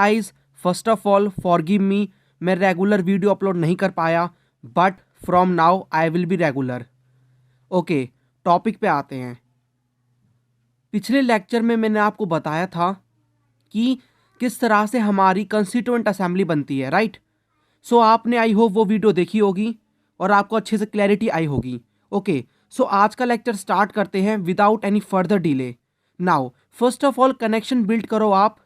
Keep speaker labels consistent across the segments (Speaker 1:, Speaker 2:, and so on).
Speaker 1: Eyes first of all forgive me, मैं regular video upload नहीं कर पाया, but from now I will be regular. Okay, topic पे आते हैं। पिछले लेक्चर में मैंने आपको बताया था कि किस तरह से हमारी कंस्टिट्यूएंट असेंबली बनती है, राइट। सो आपने आई होप वो वीडियो देखी होगी और आपको अच्छे से क्लैरिटी आई होगी। ओके, सो आज का लेक्चर स्टार्ट करते हैं without any further delay. Now first of all connection build करो, आप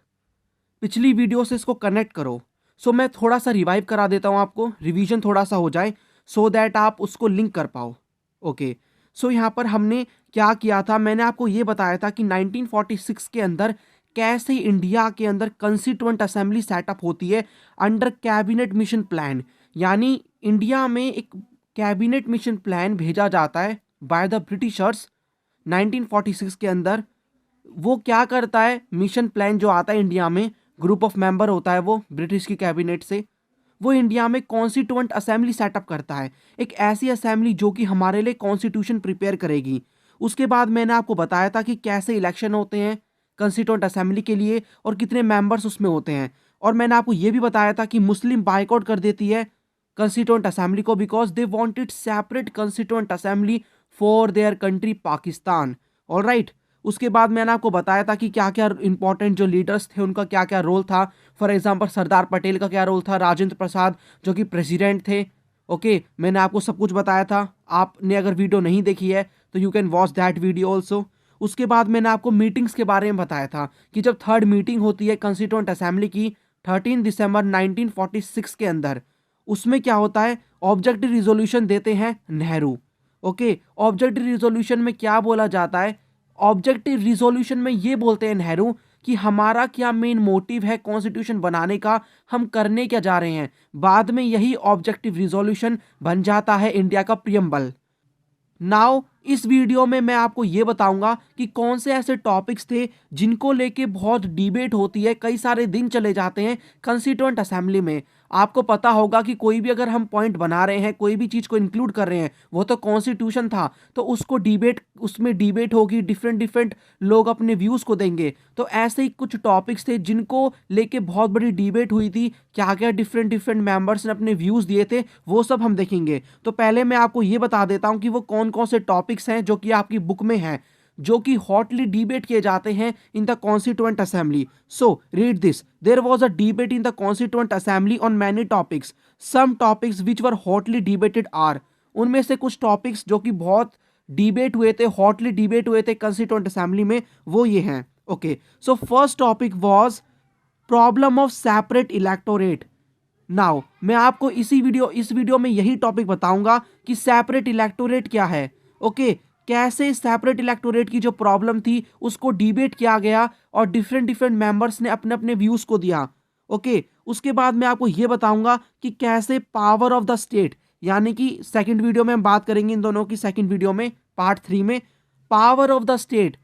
Speaker 1: पिछली वीडियो से इसको कनेक्ट करो। सो मैं थोड़ा सा रिवाइव करा देता हूँ, आपको रिवीजन थोड़ा सा हो जाए सो दैट आप उसको लिंक कर पाओ। ओके, सो यहाँ पर हमने क्या किया था, मैंने आपको ये बताया था कि 1946 के अंदर कैसे इंडिया के अंदर कंस्टिट्यूएंट असेंबली सेटअप होती है अंडर कैबिनेट मिशन प्लान। यानी इंडिया में एक कैबिनेट मिशन प्लान भेजा जाता है बाय द ब्रिटिशर्स 1946 के अंदर। वो क्या करता है, मिशन प्लान जो आता है इंडिया में, ग्रुप ऑफ मेंबर होता है वो ब्रिटिश की कैबिनेट से, वो इंडिया में कॉन्स्टिट्यूएंट असेंबली सेटअप करता है, एक ऐसी असेंबली जो कि हमारे लिए कॉन्स्टिट्यूशन प्रिपेयर करेगी। उसके बाद मैंने आपको बताया था कि कैसे इलेक्शन होते हैं कॉन्स्टिट्यूएंट असेंबली के लिए और कितने मेंबर्स उसमें होते हैं। और मैंने आपको ये भी बताया था कि मुस्लिम बाइकआउट कर देती है कॉन्स्टिट्यूएंट असेंबली को because they wanted separate constituent assembly for their country Pakistan. Alright, उसके बाद मैंने आपको बताया था कि क्या क्या इंपॉर्टेंट जो लीडर्स थे उनका क्या क्या रोल था। फॉर एग्जांपल सरदार पटेल का क्या रोल था, राजेंद्र प्रसाद जो कि प्रेसिडेंट थे। ओके, मैंने आपको सब कुछ बताया था। आपने अगर वीडियो नहीं देखी है तो you can watch that video also. उसके बाद मैंने आपको मीटिंग्स के बारे में बताया था कि जब थर्ड मीटिंग होती है कंस्टिट्यूएंट असेंबली की 13 दिसंबर 1946 के अंदर, उसमें क्या होता है, ऑब्जेक्टिव रिजोल्यूशन देते हैं नेहरू। ओके, ऑब्जेक्टिव रिजोल्यूशन में क्या बोला जाता है, ऑब्जेक्टिव रिजोल्यूशन में ये बोलते हैं नेहरू कि हमारा क्या मेन मोटिव है कॉन्स्टिट्यूशन बनाने का, हम करने क्या जा रहे हैं। बाद में यही ऑब्जेक्टिव रिजोल्यूशन बन जाता है इंडिया का प्रियम्बल। नाउ इस वीडियो में मैं आपको ये बताऊंगा कि कौन से ऐसे टॉपिक्स थे जिनको लेके बहुत डिबेट होती है, कई सारे दिन चले जाते हैं कॉन्स्टिट्यूएंट असेंबली में। आपको पता होगा कि कोई भी अगर हम पॉइंट बना रहे हैं, कोई भी चीज को इंक्लूड कर रहे हैं, वो तो कॉन्स्टिट्यूशन था, तो उसको डिबेट, उसमें डिबेट होगी, डिफरेंट डिफरेंट लोग अपने व्यूज को देंगे। तो ऐसे ही कुछ टॉपिक्स थे जिनको लेके बहुत बड़ी डिबेट हुई थी, क्या क्या डिफरेंट डिफरेंट मेंबर्स ने अपने व्यूज दिए थे, वो सब हम देखेंगे। तो पहले मैं आपको ये बता देता हूं कि वो कौन कौन से टॉपिक्स हैं जो कि आपकी बुक में हैं, जो कि हॉटली डिबेट किए जाते हैं in the Constituent Assembly. So read this, there was a debate in the Constituent Assembly on many topics, some topics which were hotly debated are, उनमें से कुछ टॉपिक्स जो कि बहुत डिबेट हुए थे, हॉटली डिबेट हुए थे कॉन्स्टिट्यूएंट असेंबली में, वो ये हैं। Okay, so first topic was problem of separate electorate. Now मैं आपको इस वीडियो में यही टॉपिक बताऊंगा कि सेपरेट इलेक्टोरेट क्या है। ओके, कैसे सेपरेट इलेक्टोरेट की जो प्रॉब्लम थी उसको डिबेट किया गया और डिफरेंट डिफरेंट मेंबर्स ने अपने अपने व्यूज को दिया। ओके, उसके बाद मैं आपको यह बताऊंगा कि कैसे पावर ऑफ द स्टेट, यानी कि सेकंड वीडियो में हम बात करेंगे इन दोनों की, सेकंड वीडियो में पार्ट 3 में, पावर ऑफ द स्टेट,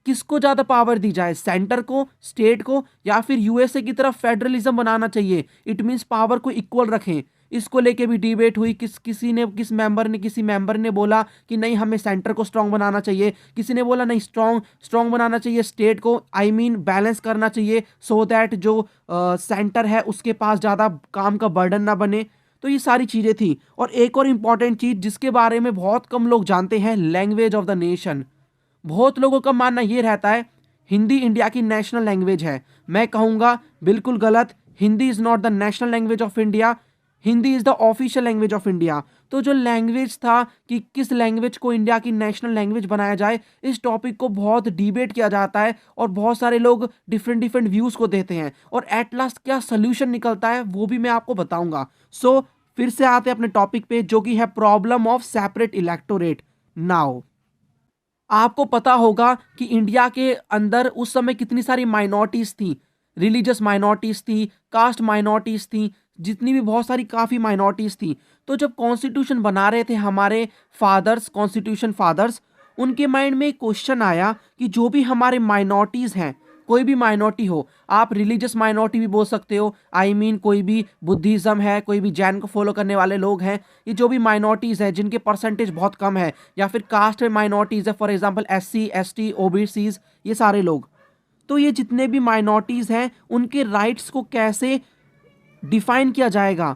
Speaker 1: किसको ज्यादा पावर दी जाए, सेंटर को, स्टेट को, या फिर यूएसए की तरफ फेडरलिज्म बनाना चाहिए। इट मींस पावर को इक्वल रखें। इसको लेके भी डिबेट हुई, किस मेंबर ने बोला कि नहीं हमें सेंटर को स्ट्रांग बनाना चाहिए, किसी ने बोला नहीं स्ट्रांग बनाना चाहिए स्टेट को, आई मीन बैलेंस करना चाहिए सो दैट जो सेंटर है उसके पास ज्यादा काम का बर्डन ना बने। तो ये सारी चीजें थी। और एक और इंपॉर्टेंट चीज जिसके बारे में बहुत कम लोग जानते हैं, लैंग्वेज ऑफ द नेशन। बहुत लोगों का मानना यह रहता है हिंदी इंडिया की नेशनल लैंग्वेज है। मैं कहूंगा बिल्कुल गलत। Hindi is not the national language of India, Hindi is the official language of India. तो जो लैंग्वेज था कि किस लैंग्वेज को इंडिया की नेशनल लैंग्वेज बनाया जाए, इस टॉपिक को बहुत डिबेट किया जाता है और बहुत सारे लोग डिफरेंट डिफरेंट व्यूज को देते हैं और एट लास्ट क्या सोल्यूशन निकलता है वो भी मैं आपको बताऊंगा। सो फिर से आते हैं अपने टॉपिक पे जो कि है problem of separate electorate. Now आपको पता होगा कि इंडिया के अंदर उस समय कितनी सारी माइनॉरिटीज थी, रिलीजियस माइनॉरिटीज थी, कास्ट माइनॉरिटीज थी, जितनी भी बहुत सारी काफ़ी माइनॉरिटीज थी। तो जब कॉन्स्टिट्यूशन बना रहे थे हमारे फादर्स, कॉन्स्टिट्यूशन फादर्स, उनके माइंड में एक क्वेश्चन आया कि जो भी हमारे माइनॉरिटीज हैं, कोई भी माइनॉरिटी हो, आप रिलीजियस माइनॉरिटी भी बोल सकते हो, आई मीन कोई भी बुद्धिज्म है, कोई भी जैन को फॉलो करने वाले लोग हैं, ये जो भी माइनॉरिटीज है जिनके परसेंटेज बहुत कम है, या फिर कास्ट में माइनॉरिटीज है, for example SC ST OBCs, ये सारे लोग। तो ये जितने भी माइनॉरिटीज़ हैं उनके राइट्स को कैसे डिफाइन किया जाएगा।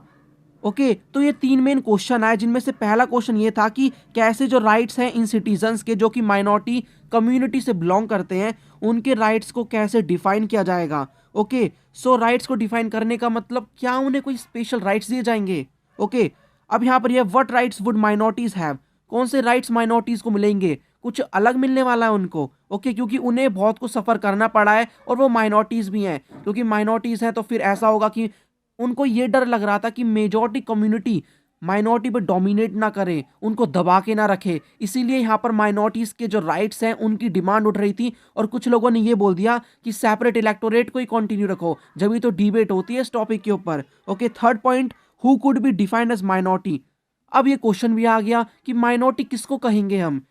Speaker 1: ओके तो ये 3 मेन क्वेश्चन आए, जिनमें से पहला क्वेश्चन ये था कि कैसे जो राइट्स हैं इन सिटीजन्स के जो कि माइनॉरिटी कम्युनिटी से बिलोंग करते हैं उनके राइट्स को कैसे डिफाइन किया जाएगा। ओके सो राइट्स को डिफाइन करने का मतलब क्या उन्हें कोई स्पेशल राइट्स दिए जाएंगे। ओके अब यहाँ पर ये what rights would minorities have, कौन से राइट्स माइनॉरिटीज को मिलेंगे, कुछ अलग मिलने वाला है उनको। ओके क्योंकि उन्हें बहुत कुछ सफ़र करना पड़ा है और वो माइनॉरिटीज़ भी हैं, क्योंकि माइनॉरिटीज़ हैं तो फिर ऐसा होगा कि उनको ये डर लग रहा था कि मेजॉरिटी कम्युनिटी माइनॉरिटी पे डोमिनेट ना करे, उनको दबा के ना रखे, इसीलिए यहाँ पर माइनॉरिटीज़ के जो राइट्स हैं उनकी डिमांड उठ रही थी। और कुछ लोगों ने ये बोल दिया कि सेपरेट इलेक्टोरेट को ही कंटिन्यू रखो, जब भी तो डिबेट होती है इस टॉपिक के ऊपर। Okay third point, who could be defined as minority. अब ये क्वेश्चन भी आ गया कि माइनॉरिटी किसको कहेंगे हम,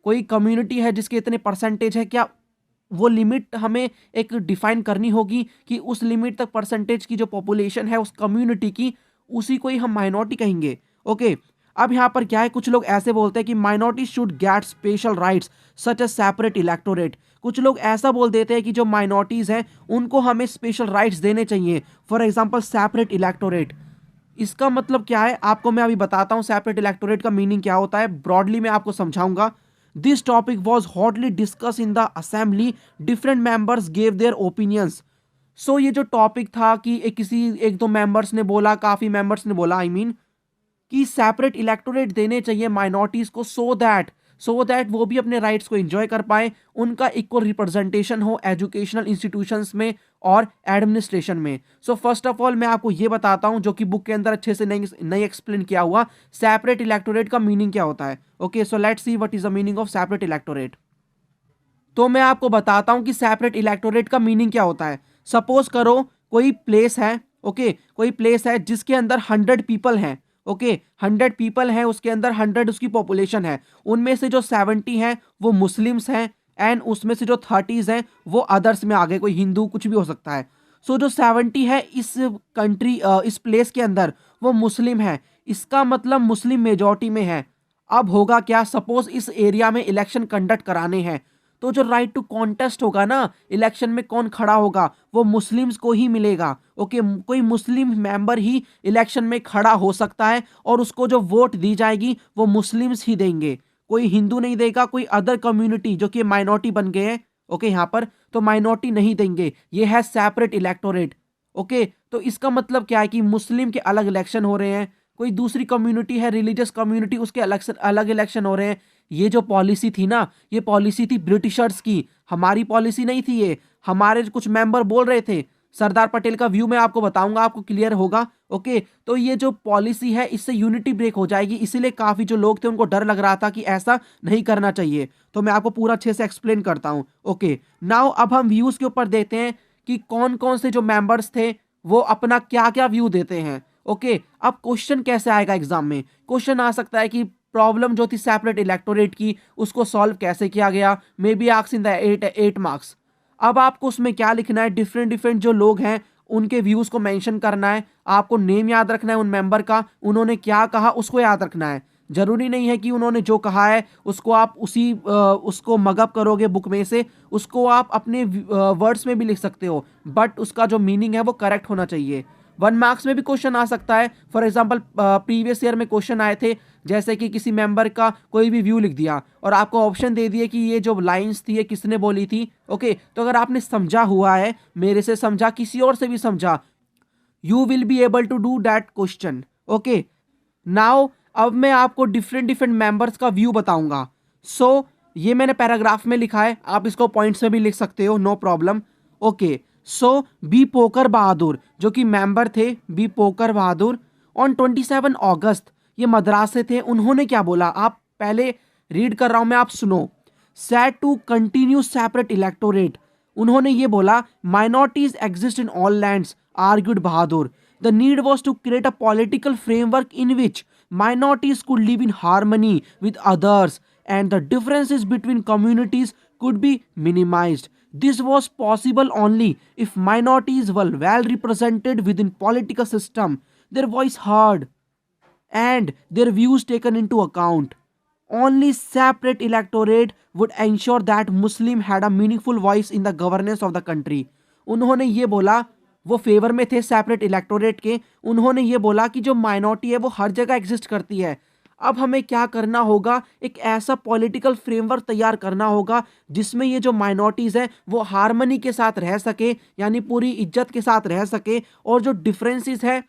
Speaker 1: कोई कम्युनिटी है जिसके इतने परसेंटेज है, क्या वो लिमिट हमें एक डिफाइन करनी होगी कि उस लिमिट तक परसेंटेज की जो पॉपुलेशन है उस कम्युनिटी की उसी को ही हम माइनॉरिटी कहेंगे। ओके अब यहाँ पर क्या है, कुछ लोग ऐसे बोलते हैं कि minority should get special rights such as separate electorate. कुछ लोग ऐसा बोल देते हैं कि जो माइनॉरिटीज़ हैं उनको हमें स्पेशल राइट्स देने चाहिए, फॉर एग्जाम्पल सेपरेट इलेक्टोरेट। इसका मतलब क्या है आपको मैं अभी बताता हूँ, सेपरेट इलेक्टोरेट का मीनिंग क्या होता है, ब्रॉडली मैं आपको समझाऊंगा। This topic was hotly discuss in the assembly, different members gave their opinions. So ये जो टॉपिक था कि एक दो मेंबर्स ने बोला, काफ़ी मेंबर्स ने बोला कि सेपरेट इलेक्टोरेट देने चाहिए माइनॉरिटीज़ को, सो दैट वो भी अपने राइट्स को एंजॉय कर पाए, उनका इक्वल रिप्रेजेंटेशन हो एजुकेशनल इंस्टीट्यूशंस में और एडमिनिस्ट्रेशन में। सो फर्स्ट ऑफ ऑल मैं आपको ये बताता हूँ जो कि बुक के अंदर अच्छे से नहीं एक्सप्लेन किया हुआ, सेपरेट इलेक्टोरेट का मीनिंग क्या होता है। Okay so let's see what is the meaning of separate electorate. तो मैं आपको बताता हूँ कि सेपरेट इलेक्टोरेट का मीनिंग क्या होता है। सपोज करो कोई प्लेस है, ओके कोई प्लेस है जिसके अंदर 100 पीपल हैं, ओके 100 पीपल हैं, उसके अंदर 100 उसकी पॉपुलेशन है, उनमें से जो 70 हैं वो मुस्लिम्स हैं एंड उसमें से जो 30 हैं वो अदर्स में आ गए, कोई हिंदू कुछ भी हो सकता है। सो जो 70 है इस इस प्लेस के अंदर वो मुस्लिम है, इसका मतलब मुस्लिम मेजॉरिटी में है। अब होगा क्या, सपोज इस एरिया में इलेक्शन कंडक्ट कराने हैं तो जो राइट टू कॉन्टेस्ट होगा ना, इलेक्शन में कौन खड़ा होगा वो मुस्लिम्स को ही मिलेगा। ओके कोई मुस्लिम मेंबर ही इलेक्शन में खड़ा हो सकता है और उसको जो वोट दी जाएगी वो मुस्लिम्स ही देंगे, कोई हिंदू नहीं देगा, कोई अदर कम्युनिटी जो कि माइनॉरिटी बन गए हैं ओके यहाँ पर तो माइनॉरिटी नहीं देंगे। ये है सेपरेट इलेक्टोरेट। ओके तो इसका मतलब क्या है कि मुस्लिम के अलग इलेक्शन हो रहे हैं, कोई दूसरी कम्युनिटी है रिलीजियस कम्युनिटी उसके अलग इलेक्शन हो रहे हैं। ये जो पॉलिसी थी ना, ये पॉलिसी थी ब्रिटिशर्स की, हमारी पॉलिसी नहीं थी ये। हमारे कुछ मेंबर बोल रहे थे, सरदार पटेल का व्यू मैं आपको बताऊंगा, आपको क्लियर होगा। ओके तो ये जो पॉलिसी है इससे यूनिटी ब्रेक हो जाएगी, इसीलिए काफ़ी जो लोग थे उनको डर लग रहा था कि ऐसा नहीं करना चाहिए। तो मैं आपको पूरा अच्छे से एक्सप्लेन करता हूँ। ओके नाउ अब हम व्यूज़ के ऊपर देते हैं कि कौन कौन से जो मेंबर्स थे वो अपना क्या क्या व्यू देते हैं। ओके अब क्वेश्चन कैसे आएगा एग्जाम में, क्वेश्चन आ सकता है कि प्रॉब्लम जो थी सेपरेट इलेक्टोरेट की उसको सॉल्व कैसे किया गया, may be asked in the 8 marks. अब आपको उसमें क्या लिखना है, डिफरेंट जो लोग हैं उनके व्यूज़ को मेंशन करना है, आपको नेम याद रखना है उन मेंबर का, उन्होंने क्या कहा उसको याद रखना है। जरूरी नहीं है कि उन्होंने जो कहा है उसको आप उसको मगअप करोगे बुक में से, उसको आप अपने वर्ड्स में भी लिख सकते हो, बट उसका जो मीनिंग है वो करेक्ट होना चाहिए। 1 मार्क्स में भी क्वेश्चन आ सकता है, फॉर एग्जाम्पल प्रीवियस ईयर में क्वेश्चन आए थे, जैसे कि किसी मेंबर का कोई भी व्यू लिख दिया और आपको ऑप्शन दे दिए कि ये जो लाइंस थी ये किसने बोली थी। ओके तो अगर आपने समझा हुआ है, मेरे से समझा, किसी और से भी समझा, you will be able to do that question. Okay now अब मैं आपको डिफरेंट मेंबर्स का व्यू बताऊंगा। सो ये मैंने पैराग्राफ में लिखा है, आप इसको पॉइंट्स में भी लिख सकते हो, no problem. Okay so B Pocker Bahadur जो कि मेंबर थे, B Pocker Bahadur on 27 August, ये मद्रास से थे, उन्होंने क्या बोला, आप पहले रीड कर रहा हूं मैं, आप सुनो। Said to continue separate electorate, उन्होंने ये बोला minorities exist in all lands, argued Bahadur. The need was to create a political framework in which minorities could live in harmony with others and the differences between communities could be minimized. This was possible only if minorities were well represented within political system, their voice heard and their views taken into account. only separate electorate would ensure that Muslim had a meaningful voice in the governance of the country. उन्होंने ये बोला, वो favour में थे separate electorate के, उन्होंने ये बोला कि जो माइनॉरिटी है वो हर जगह एग्जिस्ट करती है, अब हमें क्या करना होगा, एक ऐसा पॉलिटिकल फ्रेमवर्क तैयार करना होगा जिसमें ये जो माइनॉरिटीज़ हैं वो हार्मनी के साथ रह सके, यानी पूरी इज्जत के साथ रह सके, और जो डिफरेंसेस है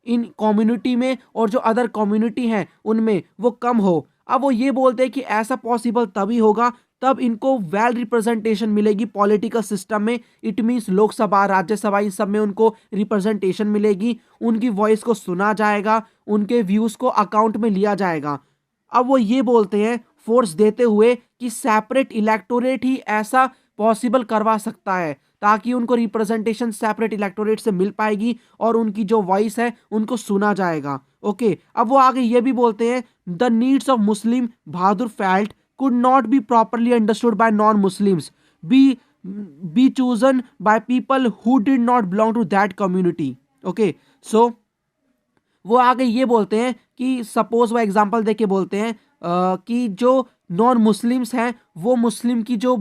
Speaker 1: इन कम्युनिटी में और जो अदर कम्युनिटी हैं उनमें वो कम हो। अब वो ये बोलते हैं कि ऐसा पॉसिबल तभी होगा तब इनको वेल रिप्रेजेंटेशन मिलेगी पॉलिटिकल सिस्टम में। इट मीन्स लोकसभा, राज्यसभा, इन सब में उनको रिप्रेजेंटेशन मिलेगी, उनकी वॉइस को सुना जाएगा, उनके व्यूज़ को अकाउंट में लिया जाएगा। अब वो ये बोलते हैं फोर्स देते हुए कि सेपरेट इलेक्टोरेट ही ऐसा पॉसिबल करवा सकता है ताकि उनको रिप्रेजेंटेशन सेपरेट इलेक्टोरेट से मिल पाएगी और उनकी जो वॉइस है उनको सुना जाएगा। ओके, अब वो आगे ये भी बोलते हैं the needs of Muslim Bahadur felt could not be properly understood by non-Muslims, be chosen by people who did not belong to that community. Okay, so वो आगे ये बोलते हैं कि सपोज वो एग्जांपल देके बोलते हैं कि जो नॉन मुस्लिम्स हैं वो मुस्लिम की जो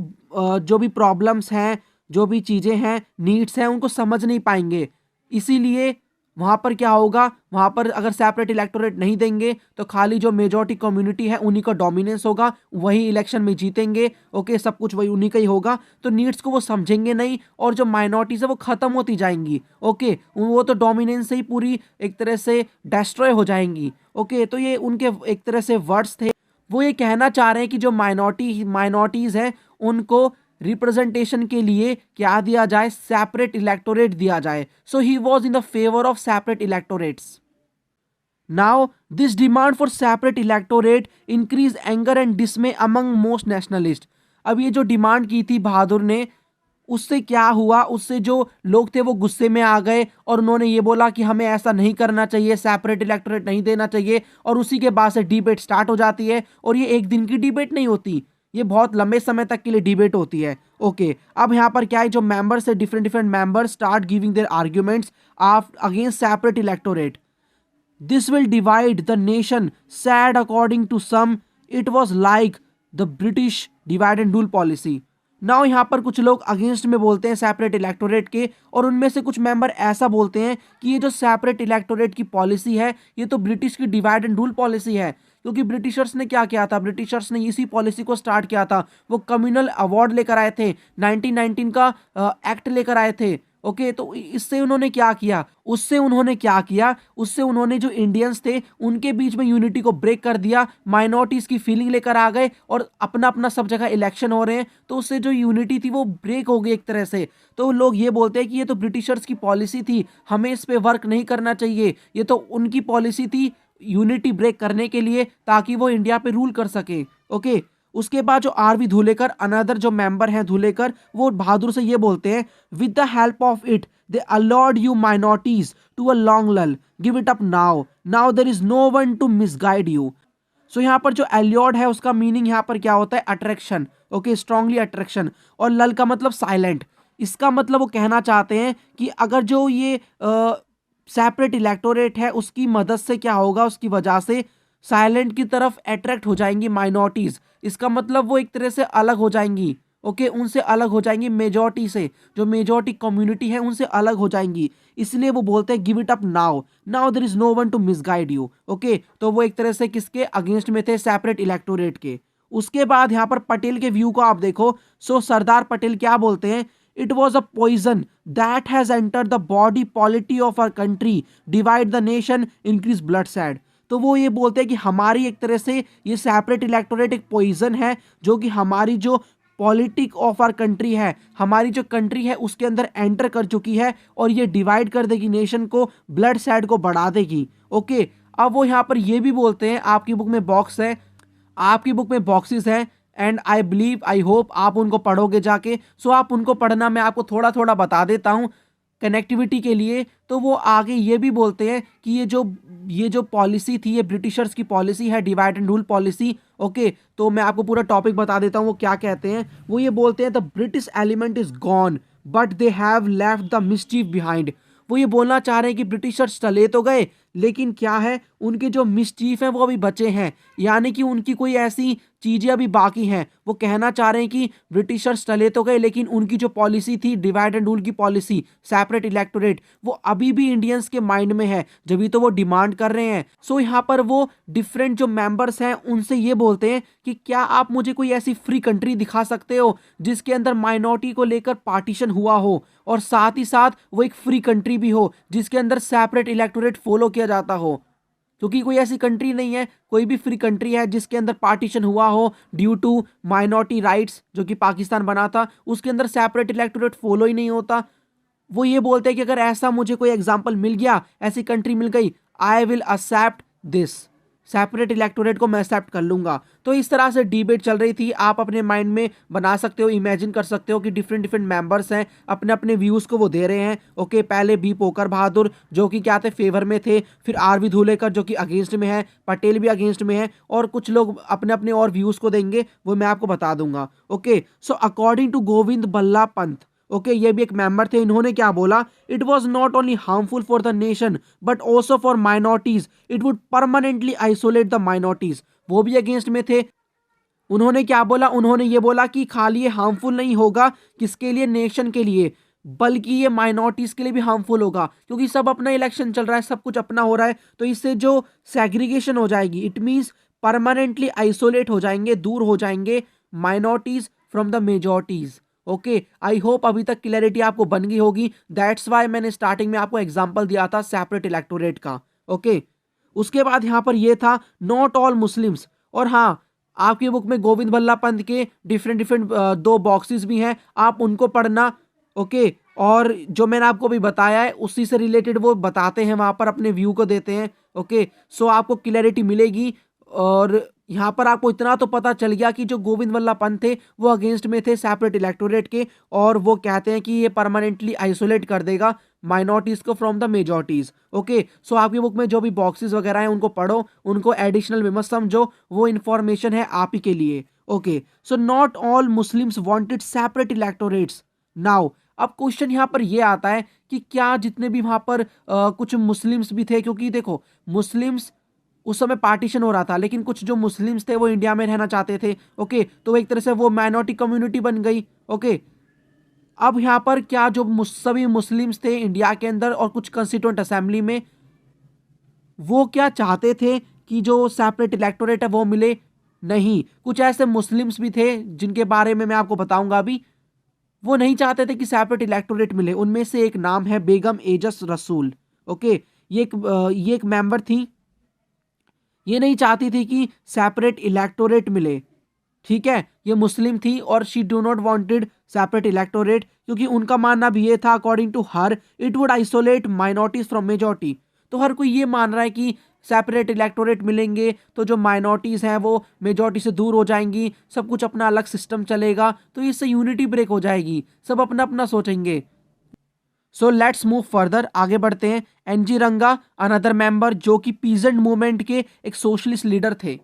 Speaker 1: भी प्रॉब्लम्स हैं, जो भी चीज़ें हैं, नीड्स हैं, उनको समझ नहीं पाएंगे। इसीलिए वहाँ पर क्या होगा, वहाँ पर अगर सेपरेट इलेक्टोरेट नहीं देंगे तो खाली जो मेजॉरिटी कम्युनिटी है उन्हीं का डोमिनेंस होगा, वही इलेक्शन में जीतेंगे। ओके, सब कुछ वही उन्हीं का ही होगा, तो नीड्स को वो समझेंगे नहीं और जो माइनॉरिटीज़ है वो ख़त्म होती जाएंगी। ओके, वो तो डोमिनेंस से ही पूरी एक तरह से डिस्ट्रॉय हो जाएंगी। ओके, तो ये उनके एक तरह से वर्ड्स थे। वो ये कहना चाह रहे हैं कि जो माइनॉरिटीज़ हैं उनको रिप्रेजेंटेशन के लिए क्या दिया जाए, सेपरेट इलेक्टोरेट दिया जाए। So he was in the favour of separate electorates. Now this demand for separate electorate increase anger and dismay among most nationalist. अब ये जो डिमांड की थी बहादुर ने, उससे क्या हुआ, उससे जो लोग थे वो गुस्से में आ गए और उन्होंने ये बोला कि हमें ऐसा नहीं करना चाहिए, सेपरेट इलेक्टोरेट नहीं देना चाहिए। और उसी के बाद से डिबेट स्टार्ट हो जाती है, और ये एक दिन की डिबेट नहीं होती, ये बहुत लंबे समय तक के लिए डिबेट होती है। ओके, अब यहाँ पर क्या है, जो मेंबर्स है different members start giving their arguments against separate electorate. This will divide the nation, said according to some it was like the British divide and rule policy. Now यहाँ पर कुछ लोग अगेंस्ट में बोलते हैं सेपरेट इलेक्टोरेट के, और उनमें से कुछ मेंबर ऐसा बोलते हैं कि ये जो सेपरेट इलेक्टोरेट की पॉलिसी है ये तो ब्रिटिश की डिवाइड एंड रूल पॉलिसी है, क्योंकि ब्रिटिशर्स ने क्या किया था, ब्रिटिशर्स ने इसी पॉलिसी को स्टार्ट किया था। वो कम्युनल अवार्ड लेकर आए थे, 1919 का एक्ट लेकर आए थे। ओके, तो इससे उन्होंने क्या किया, उससे उन्होंने जो इंडियंस थे उनके बीच में यूनिटी को ब्रेक कर दिया, माइनॉरिटीज़ की फीलिंग लेकर आ गए और अपना अपना सब जगह इलेक्शन हो रहे हैं, तो उससे जो यूनिटी थी वो ब्रेक हो गई एक तरह से। तो लोग ये बोलते हैं कि ये तो ब्रिटिशर्स की पॉलिसी थी, हमें इस पर वर्क नहीं करना चाहिए, ये तो उनकी पॉलिसी थी यूनिटी ब्रेक करने के लिए ताकि वो इंडिया पे रूल कर सके। ओके, उसके बाद जो आरवी धुलेकर, अनदर जो मेंबर हैं धुलेकर, वो बहादुर से ये बोलते हैं with the help of it they allowed you minorities to a long lull, give it up now there is no one to misguide you. So यहाँ पर जो एल्योर्ड है उसका मीनिंग यहाँ पर क्या होता है, अट्रैक्शन। ओके, स्ट्रांगली अट्रैक्शन, और लल का मतलब साइलेंट। इसका मतलब वो कहना चाहते हैं कि अगर जो ये सेपरेट इलेक्टोरेट है उसकी मदद से क्या होगा, उसकी वजह से साइलेंट की तरफ अट्रैक्ट हो जाएंगी माइनॉरिटीज़। इसका मतलब वो एक तरह से अलग हो जाएंगी। ओके, उनसे अलग हो जाएंगी, मेजॉरिटी से, जो मेजॉरिटी कम्युनिटी है उनसे अलग हो जाएंगी। इसलिए वो बोलते हैं give it up now there is no one to misguide you. Okay, तो वो एक तरह से किसके अगेंस्ट में थे, सेपरेट इलेक्टोरेट के। उसके बाद यहाँ पर पटेल के व्यू को आप देखो। सो सरदार पटेल क्या बोलते हैं, it was a poison that has entered the body polity of our country, divide the nation, increase bloodshed. तो वो ये बोलते हैं कि हमारी एक तरह से ये सेपरेट इलेक्टोरेट एक पॉइजन है जो कि हमारी जो पॉलिटिक ऑफ आवर कंट्री है, हमारी जो कंट्री है उसके अंदर एंटर कर चुकी है, और ये डिवाइड कर देगी नेशन को, ब्लड सैड को बढ़ा देगी। ओके, अब वो यहाँ पर ये भी बोलते हैं, आपकी बुक में बॉक्स है, आपकी बुक में बॉक्सेस हैं, and I believe, I hope आप उनको पढ़ोगे जाके। सो आप उनको पढ़ना, मैं आपको थोड़ा थोड़ा बता देता हूँ कनेक्टिविटी के लिए। तो वो आगे ये भी बोलते हैं कि ये जो पॉलिसी थी ये ब्रिटिशर्स की पॉलिसी है, divide and rule policy. Okay, तो मैं आपको पूरा टॉपिक बता देता हूँ वो क्या कहते हैं। वो ये बोलते हैं the British element is gone but they have left the mischief behind. वो ये बोलना चाह रहे हैं कि ब्रिटिशर्स चले तो गए लेकिन क्या है, उनके जो मिसचीफ हैं वो अभी बचे हैं, यानी कि उनकी कोई ऐसी चीज़ें अभी बाकी हैं। वो कहना चाह रहे हैं कि ब्रिटिशर्स चले तो गए, लेकिन उनकी जो पॉलिसी थी डिवाइड एंड रूल की पॉलिसी, सेपरेट इलेक्टोरेट, वो अभी भी इंडियंस के माइंड में है, जब तो वो डिमांड कर रहे हैं। सो यहाँ पर वो डिफरेंट जो मेंबर्स हैं उनसे ये बोलते हैं कि क्या आप मुझे कोई ऐसी फ्री कंट्री दिखा सकते हो जिसके अंदर माइनॉरिटी को लेकर पार्टीशन हुआ हो, और साथ ही साथ वो एक फ्री कंट्री भी हो जिसके अंदर सेपरेट इलेक्टोरेट फॉलो किया जाता हो। क्योंकि कोई ऐसी कंट्री नहीं है, कोई भी फ्री कंट्री है जिसके अंदर पार्टीशन हुआ हो ड्यू टू माइनॉरिटी राइट्स, जो कि पाकिस्तान बना था, उसके अंदर सेपरेट इलेक्टोरेट फॉलो ही नहीं होता। वो ये बोलते हैं कि अगर ऐसा मुझे कोई एग्जांपल मिल गया, ऐसी कंट्री मिल गई, I will accept this, separate electorate को मैं एक्सेप्ट कर लूंगा। तो इस तरह से डिबेट चल रही थी। आप अपने माइंड में बना सकते हो, इमेजिन कर सकते हो कि डिफरेंट डिफरेंट मेंबर्स हैं, अपने अपने व्यूज़ को वो दे रहे हैं। ओके, पहले बी पोकर बहादुर जो कि क्या थे, फेवर में थे, फिर आरवी धुलेकर जो कि अगेंस्ट में है, पटेल भी अगेंस्ट में है, और कुछ लोग अपने अपने और व्यूज़ को देंगे, वो मैं आपको बता दूंगा। Okay, so according to Govind Ballabh Pant, okay, ये भी एक मेंबर थे, इन्होंने क्या बोला, it was not only harmful for the nation but also for minorities, it would permanently isolate the minorities. वो भी अगेंस्ट में थे। उन्होंने क्या बोला, उन्होंने ये बोला कि खाली ये हार्मफुल नहीं होगा किसके लिए, नेशन के लिए, बल्कि ये माइनॉरिटीज के लिए भी हार्मफुल होगा, क्योंकि सब अपना इलेक्शन चल रहा है, सब कुछ अपना हो रहा है, तो इससे जो सेग्रीगेशन हो जाएगी, इट मीन्स परमानेंटली आइसोलेट हो जाएंगे, दूर हो जाएंगे minorities from the majorities. Okay, I hope अभी तक क्लैरिटी आपको बन गई होगी। दैट्स वाई मैंने स्टार्टिंग में आपको एग्जांपल दिया था सेपरेट इलेक्टोरेट का। ओके, उसके बाद यहाँ पर ये था नॉट ऑल मुस्लिम्स। और हाँ, आपकी बुक में गोविंद बल्ला पंत के डिफरेंट डिफरेंट 2 बॉक्सेस भी हैं, आप उनको पढ़ना। ओके, और जो मैंने आपको भी बताया है उसी से रिलेटेड वो बताते हैं, वहाँ पर अपने व्यू को देते हैं। ओके, सो आपको क्लैरिटी मिलेगी। और यहाँ पर आपको इतना तो पता चल गया कि जो गोविंद बल्ला पंत थे वो अगेंस्ट में थे सेपरेट इलेक्टोरेट के, और वो कहते हैं कि ये परमानेंटली आइसोलेट कर देगा माइनॉरिटीज को फ्रॉम द मेजॉरिटीज। ओके, सो आपकी बुक में जो भी बॉक्सेस वगैरह हैं उनको पढ़ो, उनको एडिशनल में मत समझो, वो इन्फॉर्मेशन है आप ही के लिए। Okay, so not all Muslims wanted separate electorates. Now अब क्वेश्चन यहाँ पर ये आता है कि क्या जितने भी वहाँ पर कुछ मुस्लिम्स भी थे, क्योंकि देखो मुस्लिम्स उस समय पार्टीशन हो रहा था, लेकिन कुछ जो मुस्लिम्स थे वो इंडिया में रहना चाहते थे। ओके, तो एक तरह से वो माइनॉरिटी कम्युनिटी बन गई। ओके, अब यहाँ पर क्या जो सभी मुस्लिम्स थे इंडिया के अंदर और कुछ कंस्टिट्यूएंट असेंबली में, वो क्या चाहते थे कि जो सेपरेट इलेक्टोरेट है वो मिले? नहीं, कुछ ऐसे मुस्लिम्स भी थे जिनके बारे में मैं आपको बताऊंगा अभी, वो नहीं चाहते थे कि सेपरेट इलेक्टोरेट मिले। उनमें से एक नाम है बेगम एजस रसूल। ओके, ये एक मेंबर थी, ये नहीं चाहती थी कि सेपरेट इलेक्टोरेट मिले। ठीक है, ये मुस्लिम थी और she do not wanted separate electorate, क्योंकि उनका मानना भी ये था, according to her, it would isolate minorities from majority. तो हर कोई ये मान रहा है कि सेपरेट इलेक्टोरेट मिलेंगे तो जो माइनॉरिटीज हैं वो मेजॉरिटी से दूर हो जाएंगी, सब कुछ अपना अलग सिस्टम चलेगा, तो इससे यूनिटी ब्रेक हो जाएगी, सब अपना अपना सोचेंगे। सो लेट्स मूव फर्दर, आगे बढ़ते हैं। एनजी रंगा, अनदर मेंबर, जो कि पीजेंट मूवमेंट के एक सोशलिस्ट लीडर थे।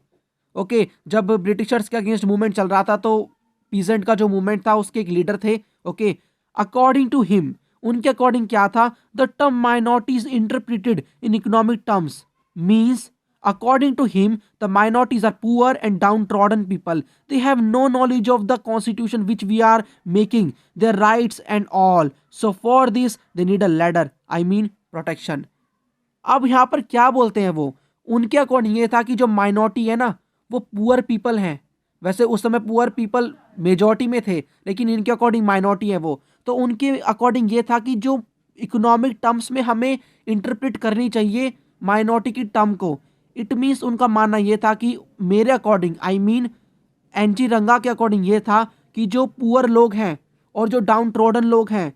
Speaker 1: ओके, जब ब्रिटिशर्स के अगेंस्ट मूवमेंट चल रहा था तो पीजेंट का जो मूवमेंट था उसके एक लीडर थे। ओके, अकॉर्डिंग टू हिम, उनके अकॉर्डिंग क्या था, the term minorities interpreted in economic terms means, according to him, the minorities are poor and downtrodden people. They have no knowledge of the constitution which we are making, their rights and all. So for this they need a ladder, I mean protection. अब यहाँ पर क्या बोलते हैं वो, उनके according ये था कि जो माइनॉरिटी है ना वो पुअर पीपल हैं। वैसे उस समय पुअर पीपल मेजॉरिटी में थे, लेकिन इनके अकॉर्डिंग माइनॉरिटी है वो। तो उनके अकॉर्डिंग ये था कि जो इकोनॉमिक टर्म्स में हमें इंटरप्रेट करनी चाहिए माइनॉरिटी की टर्म को, इट मीन्स उनका मानना यह था कि मेरे अकॉर्डिंग, आई मीन एनजी रंगा के अकॉर्डिंग ये था कि जो पुअर लोग हैं और जो डाउन ट्रोडन लोग हैं,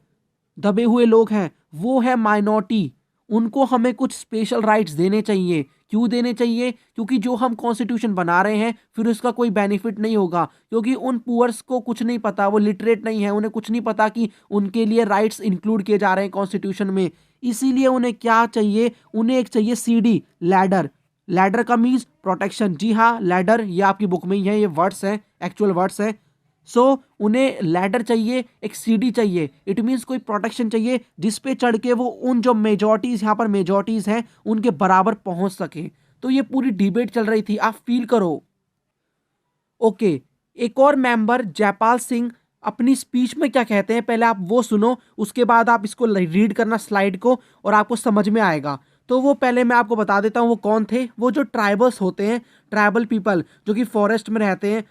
Speaker 1: दबे हुए लोग हैं, वो है माइनॉरिटी, उनको हमें कुछ स्पेशल राइट्स देने चाहिए। क्यों देने चाहिए? क्योंकि जो हम कॉन्स्टिट्यूशन बना रहे हैं फिर उसका कोई बेनिफिट नहीं होगा, क्योंकि उन पुअर्स को कुछ नहीं पता, वो लिटरेट नहीं है, उन्हें कुछ नहीं पता कि उनके लिए राइट्स इंक्लूड किए जा रहे हैं कॉन्स्टिट्यूशन में। इसीलिए उन्हें क्या चाहिए, उन्हें एक चाहिए सीडी, लैडर। लैडर का मीन्स प्रोटेक्शन। जी हाँ, लैडर ये आपकी बुक में ही है, ये वर्ड्स हैं, एक्चुअल वर्ड्स हैं। सो उन्हें लैडर चाहिए, एक सीढ़ी चाहिए, इट मीन्स कोई प्रोटेक्शन चाहिए जिस पे चढ़ के वो उन जो मेजॉरिटीज़ यहाँ पर मेजॉरिटीज़ हैं उनके बराबर पहुंच सके। तो ये पूरी डिबेट चल रही थी, आप फील करो। ओके, एक और मेंबर जयपाल सिंह अपनी स्पीच में क्या कहते हैं पहले आप वो सुनो, उसके बाद आप इसको रीड करना स्लाइड को और आपको समझ में आएगा। तो वो पहले मैं आपको बता देता हूँ वो कौन थे। वो जो ट्राइबल्स होते हैं, ट्राइबल पीपल जो कि फॉरेस्ट में रहते हैं,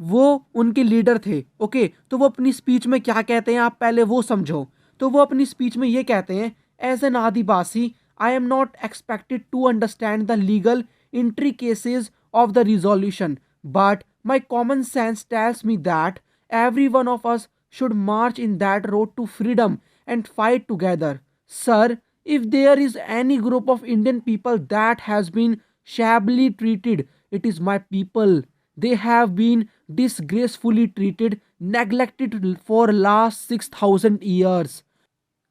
Speaker 1: वो उनके लीडर थे। ओके, तो वो अपनी स्पीच में क्या कहते हैं आप पहले वो समझो। तो वो अपनी स्पीच में ये कहते हैं, as an Adivasi I am not expected to understand the legal intricacies of the resolution, but my common sense tells me that every one of us should march in that road to freedom and fight together. Sir, if there is any group of Indian people that has been shabbily treated, it is my people. They have been disgracefully treated, neglected for last 6,000 years.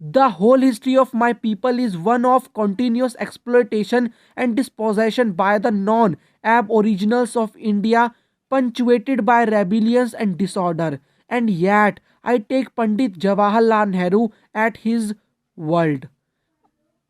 Speaker 1: The whole history of my people is one of continuous exploitation and dispossession by the non-aboriginals of India, punctuated by rebellions and disorder. And yet, I take Pandit Jawaharlal Nehru at his word.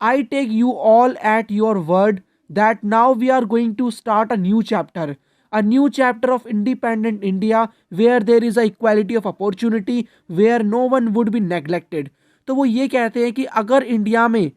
Speaker 1: I take you all at your word that now we are going to start a new chapter of independent India where there is a equality of opportunity, where no one would be neglected. तो वो ये कहते हैं कि अगर India में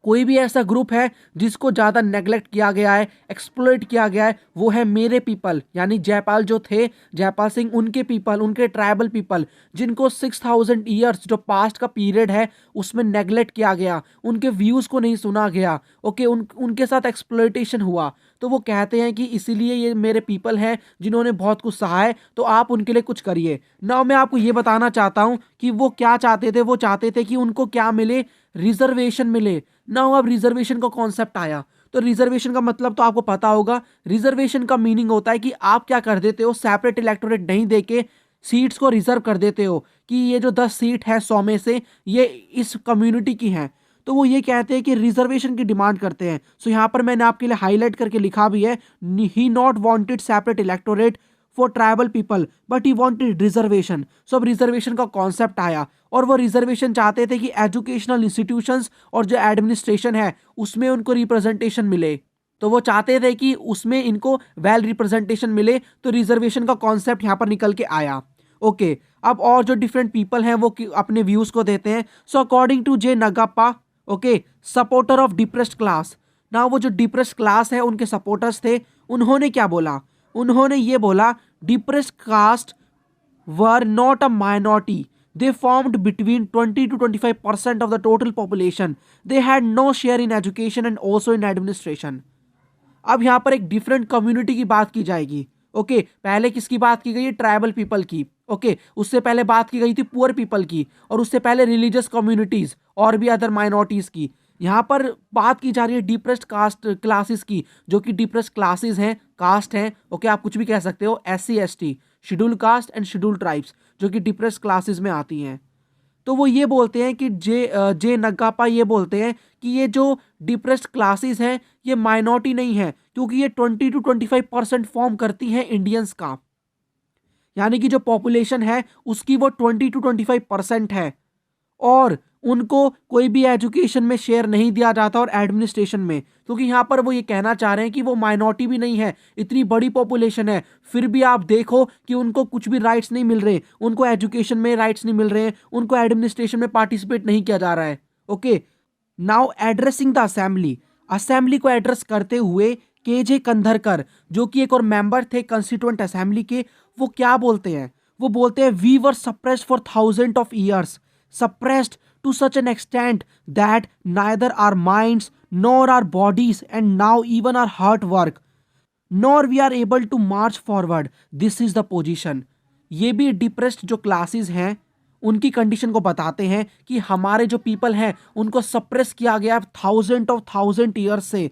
Speaker 1: कोई भी ऐसा ग्रुप है जिसको ज़्यादा नेग्लेक्ट किया गया है, एक्सप्लॉइट किया गया है, वो है मेरे पीपल, यानी जयपाल जो थे, जयपाल सिंह, उनके पीपल, उनके ट्राइबल पीपल, जिनको 6,000 ईयर्स जो पास्ट का पीरियड है उसमें नेग्लेक्ट किया गया, उनके व्यूज़ को नहीं सुना गया। ओके, उनके साथ एक्सप्लॉइटेशन हुआ। तो वो कहते हैं कि इसीलिए ये मेरे पीपल हैं जिन्होंने बहुत कुछ सहा है, तो आप उनके लिए कुछ करिए। नाउ मैं आपको ये बताना चाहता हूँ कि वो क्या चाहते थे। वो चाहते थे कि उनको क्या मिले, रिजर्वेशन मिले। नाउ अब रिजर्वेशन का कॉन्सेप्ट आया, तो रिजर्वेशन का मतलब तो आपको पता होगा। रिजर्वेशन का मीनिंग होता है कि आप क्या कर देते हो, सेपरेट इलेक्टोरेट नहीं देके सीट्स को रिजर्व कर देते हो कि ये जो 10 सीट है 100 में से ये इस कम्युनिटी की हैं। तो वो ये कहते हैं कि रिजर्वेशन की डिमांड करते हैं। सो यहाँ पर मैंने आपके लिए हाईलाइट करके लिखा भी है, he not wanted separate electorate for tribal people but he wanted reservation. So अब रिजर्वेशन का कॉन्सेप्ट आया और वो रिजर्वेशन चाहते थे कि एजुकेशनल इंस्टीट्यूशंस और जो एडमिनिस्ट्रेशन है उसमें उनको रिप्रेजेंटेशन मिले। तो वो चाहते थे कि उसमें इनको वेल रिप्रेजेंटेशन मिले, तो रिजर्वेशन का कॉन्सेप्ट यहाँ पर निकल के आया। ओके, अब और जो डिफरेंट पीपल हैं वो अपने व्यूज को देते हैं। So according to J Nagappa, okay, supporter of depressed class, ना वो जो डिप्रेस्ड क्लास है उनके सपोर्टर्स थे, उन्होंने क्या बोला, उन्होंने ये बोला, depressed caste were not a minority, they formed between 20 to 25% of the total population. They had no share in education and also in administration. अब यहाँ पर एक डिफरेंट कम्युनिटी की बात की जाएगी। ओके, पहले किसकी बात की गई है, ट्राइबल पीपल की। ओके, उससे पहले बात की गई थी पुअर पीपल की, और उससे पहले रिलीजियस कम्युनिटीज और भी अदर माइनॉरिटीज की। यहाँ पर बात की जा रही है डिप्रेस्ड कास्ट क्लासेस की, जो कि डिप्रेस्ड क्लासेस हैं, कास्ट हैं। ओके, आप कुछ भी कह सकते हो, SC ST, schedule caste and schedule tribes, जो कि डिप्रेस्ड क्लासेस में आती हैं। तो वो ये बोलते हैं कि जे नगापा ये बोलते हैं कि ये जो डिप्रेस्ड क्लासेस हैं ये माइनॉरिटी नहीं है, क्योंकि ये 20 to 25% फॉर्म करती हैं इंडियंस का, यानी कि जो पॉपुलेशन है उसकी वो 20 to 25% है, और उनको कोई भी एजुकेशन में शेयर नहीं दिया जाता और एडमिनिस्ट्रेशन में। क्योंकि यहाँ पर वो ये कहना चाह रहे हैं कि वो माइनॉरिटी भी नहीं है, इतनी बड़ी पॉपुलेशन है, फिर भी आप देखो कि उनको कुछ भी राइट्स नहीं मिल रहे, उनको एजुकेशन में राइट्स नहीं मिल रहे हैं, उनको एडमिनिस्ट्रेशन में पार्टिसिपेट नहीं किया जा रहा है। Okay, now addressing the assembly को एड्रेस करते हुए KJ कंधरकर, जो कि एक और मेंबर थे कंस्टिट्यूएंट असेंबली के, वो क्या बोलते हैं, वो बोलते हैं, we were suppressed for thousand of years, suppressed to such an extent that neither our minds nor our bodies and now even our heart work, nor we are able to march forward. This is the position. ये भी depressed जो classes हैं उनकी condition को बताते हैं कि हमारे जो पीपल हैं उनको सप्रेस किया गया 1000 ईयर्स से,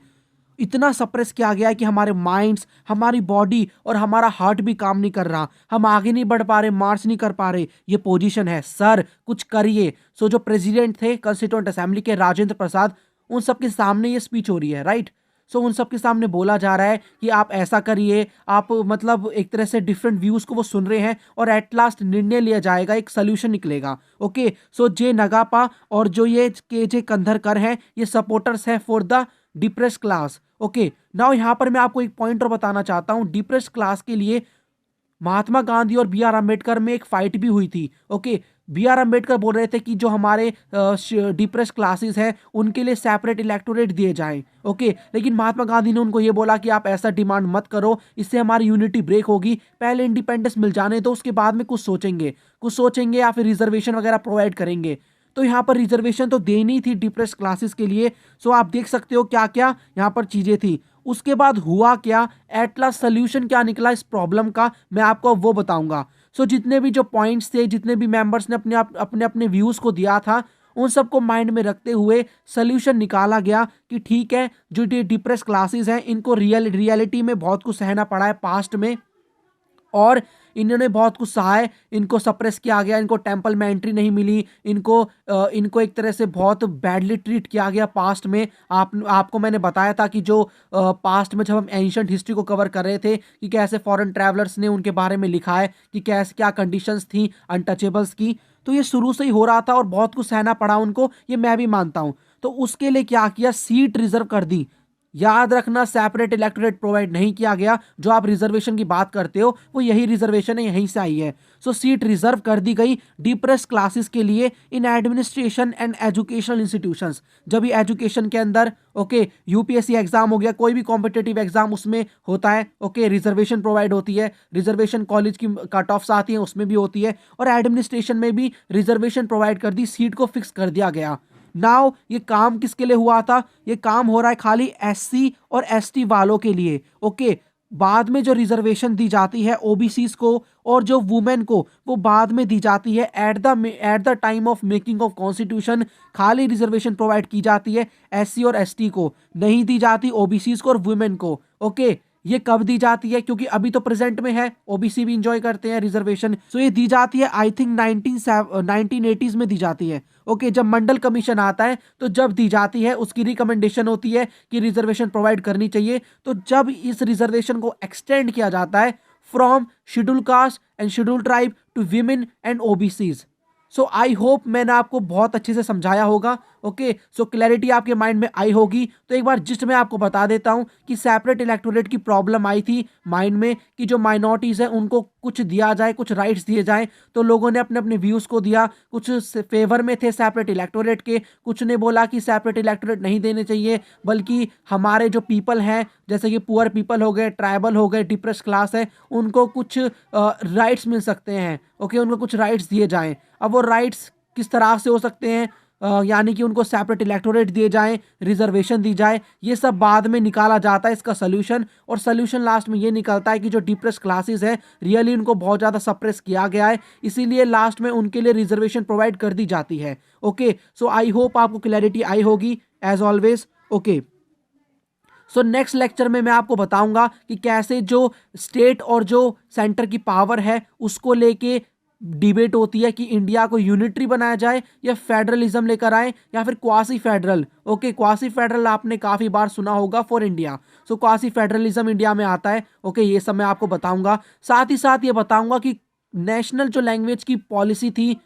Speaker 1: इतना सप्रेस किया गया है कि हमारे माइंड्स, हमारी बॉडी और हमारा हार्ट भी काम नहीं कर रहा, हम आगे नहीं बढ़ पा रहे, मार्च नहीं कर पा रहे। ये पोजीशन है, सर कुछ करिए। सो जो प्रेसिडेंट थे कंस्टिट्यूएंट असेंबली के, राजेंद्र प्रसाद, उन सब के सामने ये स्पीच हो रही है, राइट। सो उन सब के सामने बोला जा रहा है कि आप ऐसा करिए, आप मतलब एक तरह से डिफरेंट व्यूज को वो सुन रहे हैं और एट लास्ट निर्णय लिया जाएगा, एक सोल्यूशन निकलेगा। ओके, सो जे नगापा और जो ये के जे कंधरकर है, ये सपोर्टर्स है for the depress class. Okay, now यहाँ पर मैं आपको एक पॉइंट और बताना चाहता हूँ। डिप्रेस क्लास के लिए महात्मा गांधी और बी आर अम्बेडकर में एक फाइट भी हुई थी। ओके, बी आर अम्बेडकर बोल रहे थे कि जो हमारे डिप्रेस क्लासेस हैं उनके लिए सेपरेट इलेक्टोरेट दिए जाएं। ओके, लेकिन महात्मा गांधी ने उनको ये बोला कि आप ऐसा डिमांड मत करो, इससे हमारी यूनिटी ब्रेक होगी, पहले इंडिपेंडेंस मिल जाने दो, उसके बाद में कुछ सोचेंगे या फिर रिजर्वेशन वगैरह प्रोवाइड करेंगे। तो यहाँ पर रिजर्वेशन तो देनी थी डिप्रेस क्लासेस के लिए। सो आप देख सकते हो क्या क्या यहाँ पर चीजें थी। उसके बाद हुआ क्या, एट लास्ट सोल्यूशन क्या निकला इस प्रॉब्लम का, मैं आपको वो बताऊंगा। सो जितने भी जो पॉइंट्स थे, जितने भी मेंबर्स ने अपने अपने व्यूज को दिया था, उन सबको माइंड में रखते हुए सोल्यूशन निकाला गया कि ठीक है, जो डिप्रेस क्लासेस हैं इनको रियलिटी में बहुत कुछ सहना पड़ा है पास्ट में, और इन्होंने बहुत कुछ सहा है, इनको सप्रेस किया गया, इनको टेंपल में एंट्री नहीं मिली, इनको एक तरह से बहुत बैडली ट्रीट किया गया पास्ट में। आपको मैंने बताया था कि जो पास्ट में जब हम एंशिएंट हिस्ट्री को कवर कर रहे थे कि कैसे फॉरेन ट्रैवलर्स ने उनके बारे में लिखा है कि कैसे क्या कंडीशंस थी अनटचेबल्स की, तो ये शुरू से ही हो रहा था और बहुत कुछ सहना पड़ा उनको, ये मैं भी मानता हूं। तो उसके लिए क्या किया, सीट रिजर्व कर दी। याद रखना, सेपरेट इलेक्टोरेट प्रोवाइड नहीं किया गया। जो आप रिजर्वेशन की बात करते हो वो यही रिजर्वेशन है, यहीं से आई है। सो सीट रिजर्व कर दी गई डिप्रेस क्लासेस के लिए in administration and educational institutions. जब भी एजुकेशन के अंदर, ओके, यूपीएससी एग्जाम हो गया, कोई भी कॉम्पिटेटिव एग्जाम उसमें होता है, ओके, रिजर्वेशन प्रोवाइड होती है, रिजर्वेशन कॉलेज की कट ऑफ्स आती हैं उसमें भी होती है, और एडमिनिस्ट्रेशन में भी रिजर्वेशन प्रोवाइड कर दी, सीट को फिक्स कर दिया गया। नाउ ये काम किसके लिए हुआ था, ये काम हो रहा है खाली एससी और एसटी वालों के लिए। ओके, बाद में जो रिजर्वेशन दी जाती है ओबीसीज को और जो वुमेन को, वो बाद में दी जाती है at the time of making of constitution. खाली रिजर्वेशन प्रोवाइड की जाती है एससी और एसटी को, नहीं दी जाती ओबीसीज को और वुमेन को। ओके, ये कब दी जाती है, क्योंकि अभी तो प्रेजेंट में है, ओबीसी भी इंजॉय करते हैं रिजर्वेशन। सो ये दी जाती है आई थिंक 1980s में दी जाती है। ओके, जब मंडल कमीशन आता है तो जब दी जाती है, उसकी रिकमेंडेशन होती है कि रिजर्वेशन प्रोवाइड करनी चाहिए। तो जब इस रिजर्वेशन को एक्सटेंड किया जाता है from schedule caste and schedule tribe to women and OBCs. So I hope मैंने आपको बहुत अच्छे से समझाया होगा। ओके, सो क्लैरिटी आपके माइंड में आई होगी। तो एक बार जिस्ट मैं आपको बता देता हूं कि सेपरेट इलेक्टोरेट की प्रॉब्लम आई थी माइंड में कि जो माइनॉरिटीज हैं उनको कुछ दिया जाए, कुछ राइट्स दिए जाए। तो लोगों ने अपने अपने व्यूज को दिया, कुछ फेवर में थे सेपरेट इलेक्टोरेट के, कुछ ने बोला कि सेपरेट इलेक्टोरेट नहीं देने चाहिए, बल्कि हमारे जो पीपल हैं, जैसे कि पुअर पीपल हो गए, ट्राइबल हो गए, डिप्रेस क्लास है, उनको कुछ राइट्स मिल सकते हैं। ओके, उनको कुछ राइट्स दिए जाएं। अब वो राइट्स किस तरह से हो सकते हैं, यानी कि उनको सेपरेट इलेक्टोरेट दिए जाएं, रिजर्वेशन दी जाए, ये सब बाद में निकाला जाता है इसका सोल्यूशन। और सोल्यूशन लास्ट में ये निकलता है कि जो डिप्रेस क्लासेस हैं रियली उनको बहुत ज़्यादा सप्रेस किया गया है, इसीलिए लास्ट में उनके लिए रिजर्वेशन प्रोवाइड कर दी जाती है। ओके, सो आई होप आपको क्लैरिटी आई होगी as always. Okay, so next lecture में मैं आपको बताऊंगा कि कैसे जो स्टेट और जो सेंटर की पावर है उसको लेके डिबेट होती है कि इंडिया को यूनिटरी बनाया जाए या फेडरलिज्म लेकर आए या फिर quasi federal. Okay, quasi federal आपने काफ़ी बार सुना होगा for India. So quasi federalism India में आता है। ओके, ये सब मैं आपको बताऊंगा। साथ ही साथ ये बताऊंगा कि नेशनल जो लैंग्वेज की पॉलिसी थी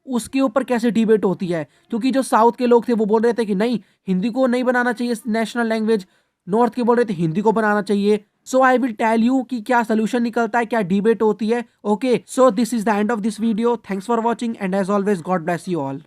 Speaker 1: उसके ऊपर कैसे डिबेट होती है, क्योंकि जो साउथ के लोग थे वो बोल रहे थे कि नहीं, हिंदी को नहीं बनाना चाहिए नेशनल लैंग्वेज, नॉर्थ के बोल रहे थे हिंदी को बनाना चाहिए। So I will tell you कि क्या सोल्यूशन निकलता है, क्या डिबेट होती है। Okay, so this is the end of this video. Thanks for watching and as always God bless you all.